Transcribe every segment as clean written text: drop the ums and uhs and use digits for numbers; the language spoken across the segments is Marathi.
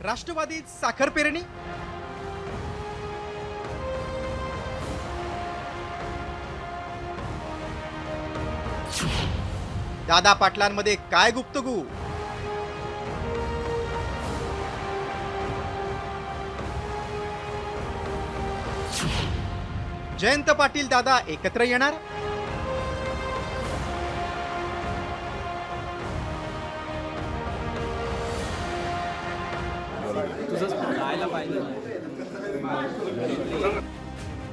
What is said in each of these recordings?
राष्ट्रवादीत साखर पेरणी. दादा पाटलांमध्ये काय गुप्तगू? जयंत पाटील दादा एकत्र येणार?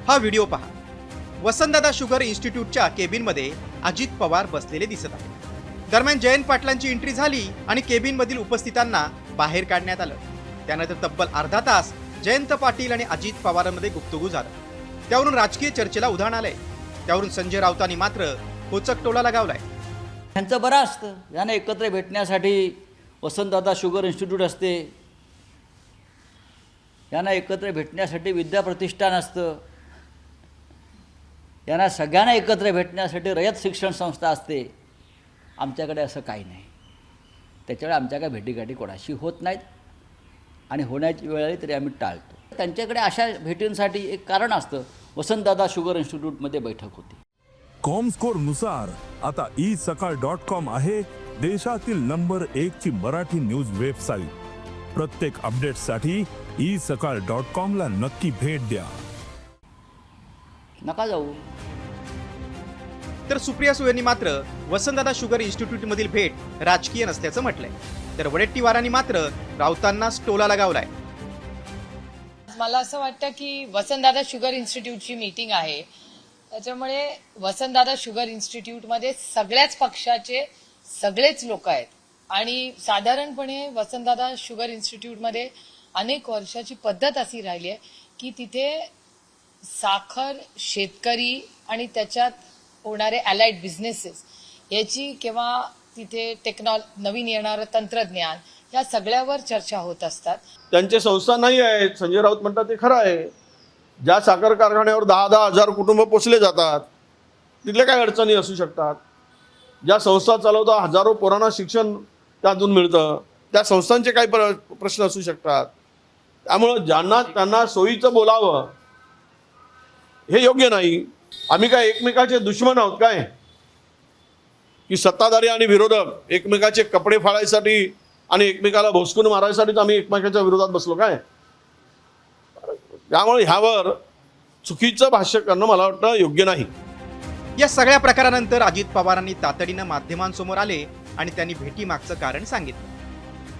हा व्हिडिओ पहा. वसंतदादा शुगर इन्स्टिट्यूटच्या केबिनमध्ये अजित पवार बसलेले दिसत आहेत. दरम्यान जयंत पाटलांची एंट्री झाली आणि केबिनमधील उपस्थितांना बाहेर काढण्यात आलं. त्यानंतर तब्बल अर्धा तास जयंत पाटील आणि अजित पवारांमध्ये गुप्तगू झालं. त्यावरून राजकीय चर्चेला उधाण आलंय. त्यावरून संजय राऊतांनी मात्र खोचक टोला लगावलाय. त्यांचं बरं असतं, यांना एकत्र भेटण्यासाठी वसंतदादा शुगर इन्स्टिट्यूट असते, यांना एकत्र भेटण्यासाठी विद्या प्रतिष्ठान असतं, यांना सगळ्यांना एकत्र भेटण्यासाठी रयत शिक्षण संस्था असते. आमच्याकडे असं काही नाही. त्याच्यामुळे आमच्या काय भेटीगाठी कोणाशी होत नाहीत आणि होण्याची वेळ आली तरी आम्ही टाळतो. त्यांच्याकडे अशा भेटींसाठी एक कारण असतं. वसंतदादा शुगर इन्स्टिट्यूटमध्ये बैठक होती. कॉमस्कोर नुसार आता isakal.com आहे देशातील नंबर 1 ची मराठी न्यूज वेबसाईट. प्रत्येक अपडेटसाठी isakal.com ला नक्की भेट द्या. नका जाऊ. तर सुप्रिया सुळेंनी मात्र वसंतदादा शुगर इन्स्टिट्यूट मधील भेट राजकीय नसल्याचं म्हटलंय. तर वडेट्टीवारांनी मात्र राऊतांना टोला लगावलाय. मला असं वाटतं की वसंतदादा शुगर इन्स्टिट्यूटची मीटिंग आहे, त्याच्यामुळे वसंतदादा शुगर इन्स्टिट्यूटमध्ये सगळ्याच पक्षाचे सगळेच लोक आहेत आणि साधारणपणे वसंतदादा शुगर इन्स्टिट्यूटमध्ये अनेक वर्षाची पद्धत अशी राहिली आहे की तिथे साखर, शेतकरी आणि त्याच्यात होणारे अलाइड बिझनेसेस याची किंवा तिथे नवीन येणारं तंत्रज्ञान या सगळ्यावर चर्चा होत असतात. त्यांचे संस्था नाही आहेत. संजय राऊत म्हणतात ते खरं आहे. ज्या साखर कारखान्यावर 10-10 हजार कुटुंब पोचले जातात तिथल्या काय अडचणी असू शकतात. ज्या संस्था चालवता हजारो पोरांना शिक्षण त्यातून मिळतं, त्या संस्थांचे काही प्रश्न असू शकतात. त्यामुळं ज्यांना त्यांना सोयीचं बोलावं हे योग्य नाही. आम्ही काय एकमेकाचे दुश्मन आहोत काय की सत्ताधारी आणि विरोधक एकमेकाचे कपडे फाडायसाठी आणि एकमेकाला भोसकून मारायसाठीच आम्ही एकमेकाच्या विरोधात बसलो काय? त्यामुळे ह्यावर चुकीचं भाष्य करणं मला वाटतं योग्य नाही. या सगळ्या प्रकारानंतर अजित पवारांनी तातडीनं माध्यमांसमोर आले आणि त्यांनी भेटीमागचं कारण सांगितलं.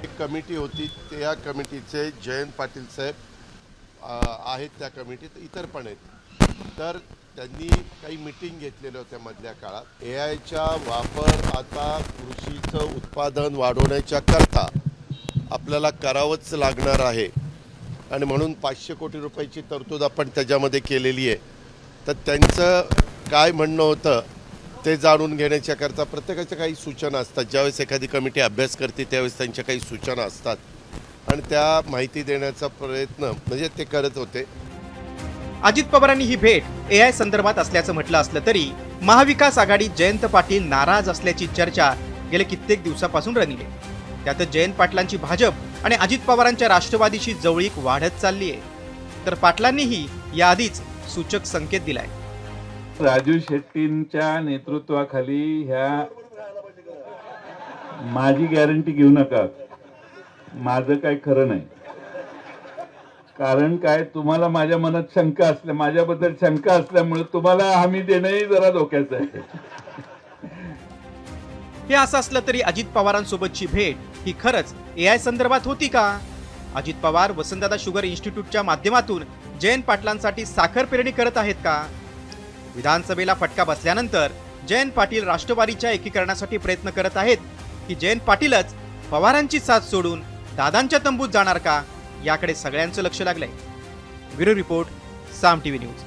एक कमिटी होती, त्या कमिटीचे जयंत पाटील साहेब आहेत त्या कमिटीत, इतर पण आहेत. तर त्यांनी काही मीटिंग घेतलेल्या होत्या मधल्या काळात. AIचा वापर आता कृषीचं उत्पादन वाढवण्याच्या करता आपल्याला करावंच लागणार आहे आणि म्हणून 500 कोटी रुपयाची तरतूद आपण त्याच्यामध्ये केलेली आहे. तर त्यांचं काय म्हणणं होतं ते जाणून घेण्याच्याकरता प्रत्येकाच्या काही सूचना असतात. ज्यावेळेस एखादी कमिटी अभ्यास करते त्यावेळेस त्यांच्या काही सूचना असतात आणि त्या माहिती देण्याचा प्रयत्न म्हणजे ते करत होते. अजित पवारांनी ही भेट AI संदर्भात असल्याचं म्हटलं असलं तरी महाविकास आघाडीत जयंत पाटील नाराज असल्याची चर्चा गेल्या कित्येक दिवसापासून रंगली. त्यातच जयंत पाटलांची भाजप आणि अजित पवारांच्या राष्ट्रवादीशी जवळीक वाढत चालली आहे. तर पाटलांनीही याआधीच सूचक संकेत दिलाय. राजू शेट्टींच्या नेतृत्वाखाली ह्या माझी गॅरंटी घेऊ नका, माझं काय खरं नाही. कारण काय, तुम्हाला माझ्या मनात शंका असल्या, माझ्याबद्दल शंका असल्यामुळे तुम्हाला हमी देणंही जरा धोक्याचं आहे. हे असं असलं तरी अजित पवारांसोबतची भेट ही खरंच AI संदर्भात होती का? अजित पवार वसंतदादा शुगर इन्स्टिट्यूटच्या माध्यमातून जयंत पाटलांसाठी साखर पेरणी करत आहेत का? विधानसभेला फटका बसल्यानंतर जयंत पाटील राष्ट्रवादीच्या एकीकरणासाठी प्रयत्न करत आहेत की जयंत पाटीलच पवारांची साथ सोडून दादांच्या तंबूत जाणार का? याकडे सगळ्यांचं लक्ष लागलंय. ब्युरो रिपोर्ट, साम TV न्यूज.